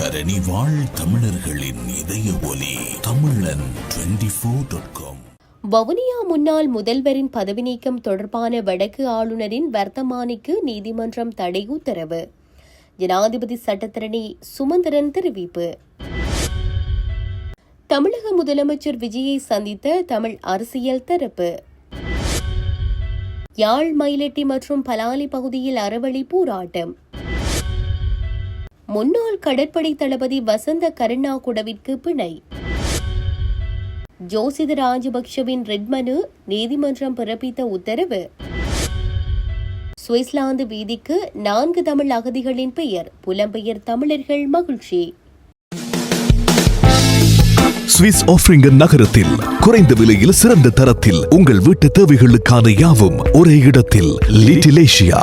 தரணி வாழ் தமிழர்களின் இதய ஒலி தமிழன் 24.com. வவுனியா முன்னாள் முதல்வரின் பதவி நீக்கம் தொடர்பான வடக்கு ஆளுநரின் வர்த்தமானிக்கு நீதிமன்றம் தடை உத்தரவு. ஜனாதிபதி சட்டத்தரணி சுமந்திரன் தெரிவிப்பு. தமிழக முதலமைச்சர் விஜயை சந்தித்த தமிழ் அரசியல் தரப்பு. யாழ் மயிலட்டி மற்றும் பலாலி பகுதியில் அறவழி போராட்டம். முன்னாள் கடற்படை தளபதி வசந்த கருணாகுடவிற்கு பிணை. ஜோசித ராஜபக்ஷவின் ரெட் மனு நீதிமன்றம் பிறப்பித்த உத்தரவு. சுவிட்சர்லாந்து வீதிக்கு 4 தமிழ் அகதிகளின் பெயர். புலம்பெயர் தமிழர்கள் மகிழ்ச்சி. சுவிஸ் ஆஃப்ரிங்கன் நகரத்தில் குறைந்த விலையில் சிறந்த தரத்தில் உங்கள் வீட்டு தேவைகளுக்கான யாவும் ஒரே இடத்தில். Little Asia.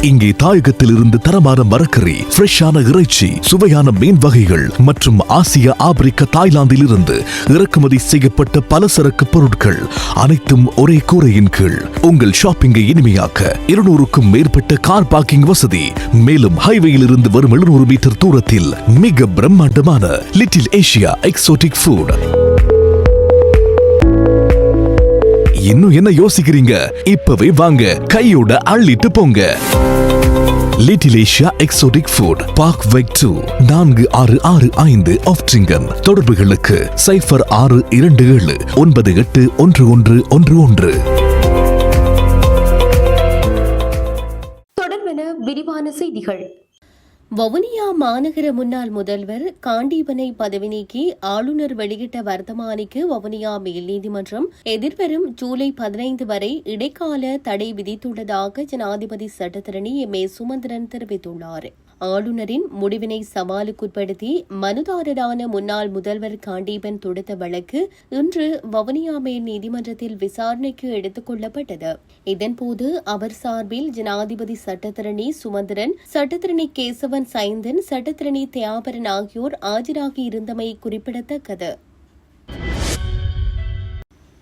இங்கே தாயகத்தில் இருந்து தரமான மரக்கறி, ஃப்ரெஷ்ஷான இறைச்சி, சுவையான மீன் வகைகள் மற்றும் ஆசியா, ஆப்பிரிக்கா, தாய்லாந்தில் இருந்து இறக்குமதி செய்யப்பட்ட பலசரக்கு பொருட்கள் அனைத்தும் ஒரே கூரையின் கீழ். உங்கள் ஷாப்பிங்கை இனிமையாக்க 200க்கும் மேற்பட்ட கார் பார்க்கிங் வசதி. மேலும் ஹைவேயில் இருந்து வரும் 700 மீட்டர் தூரத்தில் மிக பிரம்மாண்டமான லிட்டில் ஏசியா எக்ஸோட்டிக் ஃபுட். இன்னும் என்ன யோசிக்கிறீங்க? இப்பவே வாங்க, கையோட அள்ளிட்டு போங்க. Little Asia exotic food, park வெக் 2, 4665 ஆஃப்ட்ரிங்கன். தொடர்புகளுக்கு 0627 981111. தொடர்பென விரிவான செய்திகள். வவுனியா மாநகர முன்னாள் முதல்வர் காண்டீபனை பதவி நீக்கி ஆளுநர் வெளியிட்ட வர்த்தமானிக்கு வவுனியா மேல் நீதிமன்றம் எதிர்வரும் ஜூலை 15 வரை இடைக்கால தடை விதித்துள்ளதாக ஜனாதிபதி சட்டத்தரணி எம்.ஏ. சுமந்திரன் தெரிவித்துள்ளார். ஆளுநரின் முடிவினை சவாலுக்குட்படுத்தி மனுதாரரான முன்னாள் முதல்வர் காண்டீபன் தொடுத்த வழக்கு இன்று வவுனியா மேல் நீதிமன்றத்தில் விசாரணைக்கு எடுத்துக் கொள்ளப்பட்டது. இதன்போது அவர் சார்பில் ஜனாதிபதி சட்டத்தரணி சுமந்திரன், சட்டத்தரணி கேசவன் சைந்தன், சட்டத்தரணி தியாபரன் ஆகியோர் ஆஜராகியிருந்தமை குறிப்பிடத்தக்கது.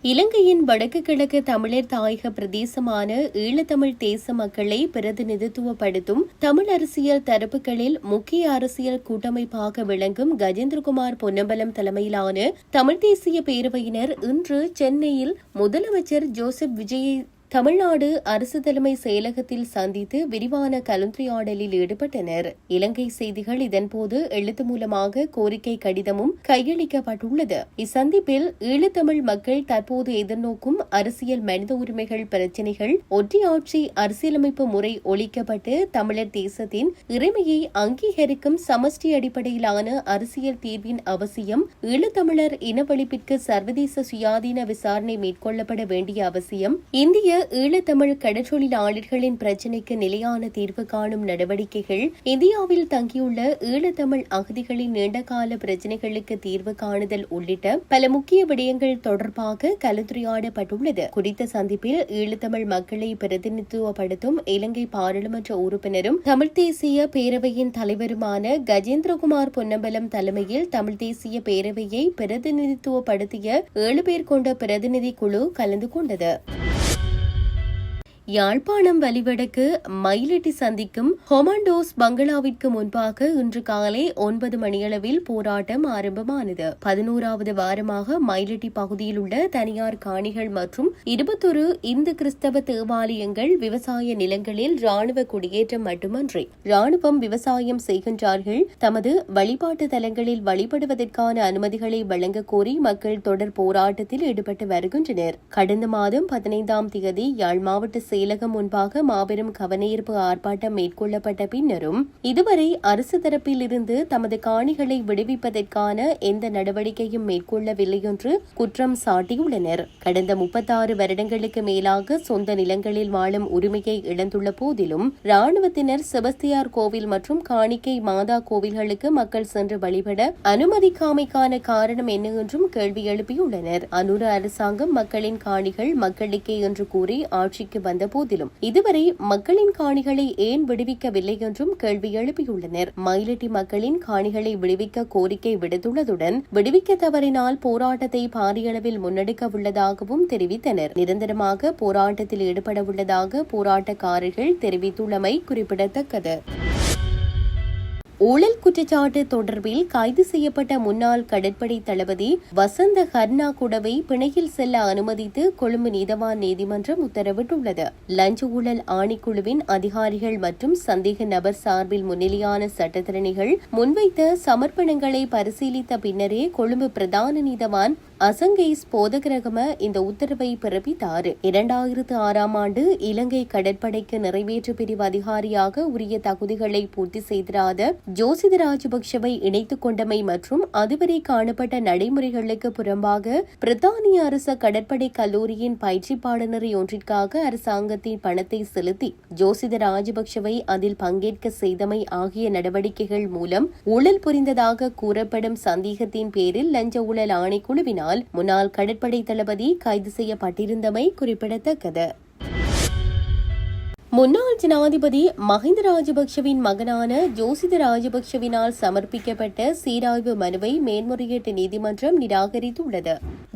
இலங்கையின் வடக்கு கிழக்கு தமிழர் தாயக பிரதேசமான ஈழத்தமிழ் தேச மக்களை பிரதிநிதித்துவப்படுத்தும் தமிழ் அரசியல் தரப்புகளில் முக்கிய அரசியல் கூட்டமைப்பாக விளங்கும் கஜேந்திரகுமார் பொன்னம்பலம் தலைமையிலான தமிழ் தேசிய பேரவையினர் இன்று சென்னையில் முதலமைச்சர் ஜோசப் விஜயை தமிழ்நாடு அரசு தலைமை செயலகத்தில் சந்தித்து விரிவான கலந்துரையாடலில் ஈடுபட்டனர். இலங்கை செய்திகள் இதன்போது எழுத்து மூலமாக கோரிக்கை கடிதமும் கையளிக்கப்பட்டுள்ளது. இச்சந்திப்பில் ஈழத்தமிழ் மக்கள் தற்போது எதிர்நோக்கும் அரசியல் மனித உரிமைகள் பிரச்சினைகள், ஒற்றையாட்சி அரசியலமைப்பு முறை ஒழிக்கப்பட்டு தமிழர் தேசத்தின் இறைமையை அங்கீகரிக்கும் சமஷ்டி அடிப்படையிலான அரசியல் தீர்வின் அவசியம், ஈழத்தமிழர் இனவழிப்பிற்கு சர்வதேச சுயாதீன விசாரணை மேற்கொள்ளப்பட வேண்டிய அவசியம், இந்திய ஈழத்தமிழ் கடற்றொழிலாளர்களின் பிரச்சினைக்கு நிலையான தீர்வு காணும் நடவடிக்கைகள், இந்தியாவில் தங்கியுள்ள ஈழத்தமிழ் அகதிகளின் நீண்டகால பிரச்சினைகளுக்கு தீர்வு காணுதல் உள்ளிட்ட பல முக்கிய விடயங்கள் தொடர்பாக கலந்துரையாடப்பட்டுள்ளது. குறித்த சந்திப்பில் ஈழத்தமிழ் மக்களை பிரதிநிதித்துவப்படுத்தும் இலங்கை பாராளுமன்ற உறுப்பினரும் தமிழ் தேசிய பேரவையின் தலைவருமான கஜேந்திரகுமார் பொன்னம்பலம் தலைமையில் தமிழ் தேசிய பேரவையை பிரதிநிதித்துவப்படுத்திய 7 பேர் கொண்ட பிரதிநிதி குழு கலந்து கொண்டது. யாழ்ப்பாணம் வலிவடக்கு மயிலட்டி சந்திக்கும் ஹொமாண்டோஸ் பங்களாவிற்கு முன்பாக இன்று காலை 9 மணியளவில் போராட்டம் ஆரம்பமானது. 11வது வாரமாக மயிலட்டி பகுதியில் உள்ள தனியார் காணிகள் மற்றும் 21 இந்து கிறிஸ்தவ தேவாலயங்கள், விவசாய நிலங்களில் ராணுவ குடியேற்றம் மட்டுமன்றி ராணுவம் விவசாயம் செய்கின்றார்கள், தமது வழிபாட்டு தலங்களில் வழிபடுவதற்கான அனுமதிகளை வழங்க கோரி மக்கள் தொடர் போராட்டத்தில் ஈடுபட்டு வருகின்றனர். கடந்த மாதம் 15ஆம் தேதி யாழ் மாவட்ட செயலகம் முன்பாக மாபெரும் கவனஈர்ப்பு ஆர்ப்பாட்டம் மேற்கொள்ளப்பட்ட பின்னரும் இதுவரை அரசு தரப்பில் இருந்து தமது காணிகளை விடுவிப்பதற்கான எந்த நடவடிக்கையும் மேற்கொள்ளவில்லை என்று குற்றம் சாட்டியுள்ளனர். கடந்த 36 வருடங்களுக்கு மேலாக சொந்த நிலங்களில் வாழும் உரிமையை இழந்துள்ள போதிலும் ராணுவத்தினர் செபஸ்தியார் கோவில் மற்றும் காணிக்கை மாதா கோவில்களுக்கு மக்கள் சென்று வழிபட அனுமதிக்காமைக்கான காரணம் என்ன என்றும் கேள்வி எழுப்பியுள்ளனர். அனுர அரசாங்கம் மக்களின் காணிகள் மக்களுக்கே என்று கூறி ஆட்சிக்கு வந்த போதிலும் இதுவரை மக்களின் காணிகளை ஏன் விடுவிக்கவில்லை என்றும் கேள்வி எழுப்பியுள்ளனர். மயிலட்டி மக்களின் காணிகளை விடுவிக்க கோரிக்கை விடுத்துள்ளதுடன் விடுவிக்க தவறினால் போராட்டத்தை பாரியளவில் முன்னெடுக்க உள்ளதாகவும் தெரிவித்தனர். நிரந்தரமாக போராட்டத்தில் ஈடுபட உள்ளதாக போராட்டக்காரர்கள் தெரிவித்துள்ளமை குறிப்பிடத்தக்கது. ஊழல் குற்றச்சாட்டு தொடர்பில் கைது செய்யப்பட்ட முன்னாள் கடற்படை தளபதி வசந்த ஹர்னாகுடவை பிணையில் செல்ல அனுமதித்து கொழும்பு நீதவான் நீதிமன்றம் உத்தரவிட்டுள்ளது. லஞ்ச ஊழல் ஆணைக்குழுவின் அதிகாரிகள் மற்றும் சந்தேக நபர் சார்பில் முன்னிலையான சட்டத்திறனிகள் முன்வைத்த சமர்ப்பணங்களை பரிசீலித்த பின்னரே கொழும்பு பிரதான நீதவான் அசங்கேஸ் போதகரகம இந்த உத்தரவை பிறப்பித்தார். 2006 ஆண்டு இலங்கை கடற்படைக்கு நிறைவேற்று பிரிவு அதிகாரியாக உரிய தகுதிகளை பூர்த்தி செய்திராத ஜோசித ராஜபக்ஷவை இணைத்துக் கொண்டமை மற்றும் அதுவரை காணப்பட்ட நடைமுறைகளுக்கு புறம்பாக பிரித்தானிய அரச கடற்படை கல்லூரியின் பயிற்சி பாடநெறி ஒன்றிற்காக அரசாங்கத்தின் பணத்தை செலுத்தி ஜோசித ராஜபக்ஷவை அதில் பங்கேற்க செய்தமை ஆகிய நடவடிக்கைகள் மூலம் ஊழல் புரிந்ததாக கூறப்படும் சந்தேகத்தின் பேரில் லஞ்ச ஊழல் ஆணைக்குழுவினால் முன்னாள் கடற்படை தளபதி கைது செய்யப்பட்டிருந்தமை குறிப்பிடத்தக்கது. முன்னாள் ஜனாதிபதி மஹிந்த ராஜபக்ஷவின் மகனான ஜோசித ராஜபக்ஷவினால் சமர்ப்பிக்கப்பட்ட சீராய்வு மனுவை மேன்முறையீட்டு நீதிமன்றம் நிராகரித்துள்ளது.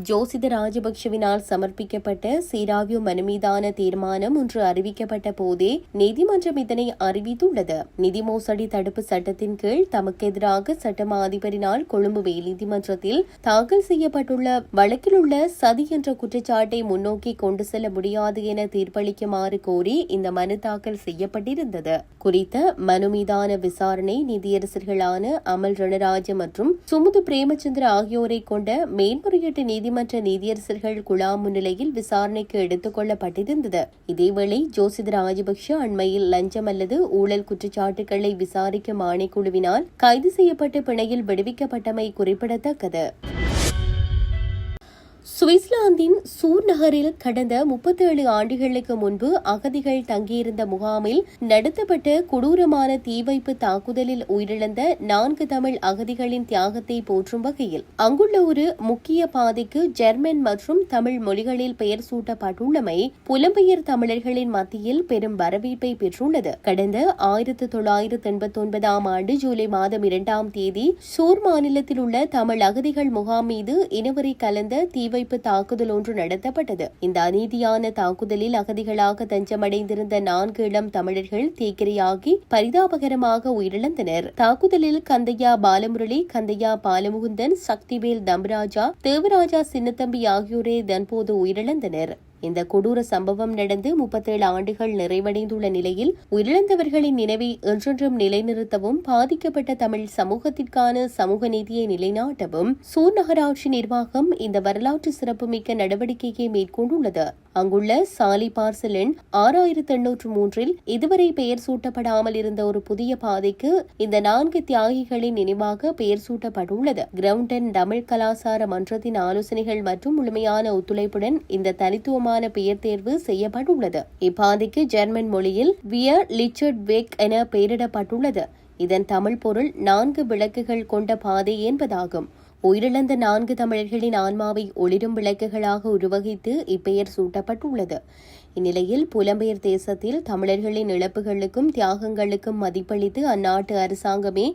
ஜோசித ராஜபக்ஷவினால் சமர்ப்பிக்கப்பட்ட சீராய்வு மனு மீதான தீர்மானம் ஒன்று அறிவிக்கப்பட்ட போதே நீதிமன்றம் இதனை அறிவித்துள்ளது. நிதி மோசடி தடுப்பு சட்டத்தின் கீழ் தமக்கு எதிராக சட்டமா அதிபரினால் கொழும்பு மேல் நீதிமன்றத்தில் தாக்கல் செய்யப்பட்டுள்ள வழக்கில் உள்ள சதி என்ற குற்றச்சாட்டை முன்னோக்கி கொண்டு செல்ல முடியாது என தீர்ப்பளிக்குமாறு கோரி இந்த மனு தாக்கல் செய்யப்பட்டிருந்தது. குறித்த மனு மீதான விசாரணை நீதியரசர்களான அமல் ரணராஜ மற்றும் சுமுது பிரேமச்சந்திர ஆகியோரை கொண்ட மேன்முறையீட்டு நீதிமன்ற நீதியரசர்கள் குழாம் முன்னிலையில் விசாரணைக்கு எடுத்துக் கொள்ளப்பட்டிருந்தது. இதேவேளை ஜோசித ராஜபக்ஷ அண்மையில் லஞ்சம் அல்லது ஊழல் குற்றச்சாட்டுகளை விசாரிக்கும் ஆணைக்குழுவினால் கைது செய்யப்பட்டு பிணையில் விடுவிக்கப்பட்டமை குறிப்பிடத்தக்கது. சுவிட்சர்லாந்தின் சூர் நகரில் கடந்த 37 ஆண்டுகளுக்கு முன்பு அகதிகள் தங்கியிருந்த முகாமில் நடத்தப்பட்ட கொடூரமான தீவைப்பு தாக்குதலில் உயிரிழந்த 4 தமிழ் அகதிகளின் தியாகத்தை போற்றும் வகையில் அங்குள்ள ஒரு முக்கிய பாதைக்கு ஜெர்மன் மற்றும் தமிழ் மொழிகளில் பெயர் சூட்டப்பட்டுள்ளமை புலம்பெயர் தமிழர்களின் மத்தியில் பெரும் வரவேற்பை பெற்றுள்ளது. கடந்த 1989 ஆண்டு ஜூலை மாதம் 2ஆம் தேதி சூர் மாநிலத்தில் உள்ள தமிழ் அகதிகள் முகாம் மீது இனவெறி கலந்த தீவைப்பு தாக்குதல் ஒன்று நடத்தப்பட்டது. இந்த அநீதியான தாக்குதலில் அகதிகளாக தஞ்சமடைந்திருந்த 4 இளம் தமிழர்கள் தீக்கிரையாகி பரிதாபகரமாக உயிரிழந்தனர். தாக்குதலில் கந்தையா பாலமுரளி, கந்தையா பாலமுகுந்தன், சக்திவேல் தம்பராஜா, தேவராஜா சின்னத்தம்பி ஆகியோரே தன்போது உயிரிழந்தனர். இந்த கொடூர சம்பவம் நடந்து 37 ஆண்டுகள் நிறைவடைந்துள்ள நிலையில் உயிரிழந்தவர்களின் நினைவை என்றென்றும் நிலைநிறுத்தவும் பாதிக்கப்பட்ட தமிழ் சமூகத்திற்கான சமூக நீதியை நிலைநாட்டவும் சூர் நகராட்சி நிர்வாகம் இந்த வரலாற்று சிறப்புமிக்க நடவடிக்கையை மேற்கொண்டுள்ளது. அங்குள்ள சாலி பார்சல் எண் 6083 இதுவரை பெயர் சூட்டப்படாமல் இருந்த ஒரு புதிய பாதைக்கு இந்த 4 தியாகிகளின் நினைவாக பெயர் சூட்டப்பட்டுள்ளது. கிரவுண்ட் அண்ட் தமிழ் கலாசார மன்றத்தின் ஆலோசனைகள் மற்றும் முழுமையான ஒத்துழைப்புடன் இந்த தனித்துவமான பெயர் தேர்வு செய்யப்பட்டுள்ளது. இப்பாதைக்கு ஜெர்மன் மொழியில் வியர் லிச்சர்ட் வேக் என பெயரிடப்பட்டுள்ளது. இதன் தமிழ் பொருள் 4 விளக்குகள் கொண்ட பாதை என்பதாகும். உயிரிழந்த 4 தமிழர்களின் ஆன்மாவை ஒளிரும் விளக்குகளாக உருவகித்து இப்பெயர் சூட்டப்பட்டுள்ளது. இந்நிலையில் புலம்பெயர் தேசத்தில் தமிழர்களின் இழப்புகளுக்கும் தியாகங்களுக்கும் மதிப்பளித்து அந்நாட்டு அரசாங்கமே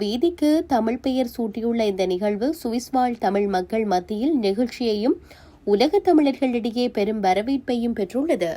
வீதிக்கு தமிழ் பெயர் சூட்டியுள்ள இந்த நிகழ்வு சுவிஸ் வாழ் தமிழ் மக்கள் மத்தியில் நெகிழ்ச்சியையும் உலக தமிழர்களிடையே பெரும் வரவேற்பையும் பெற்றுள்ளது.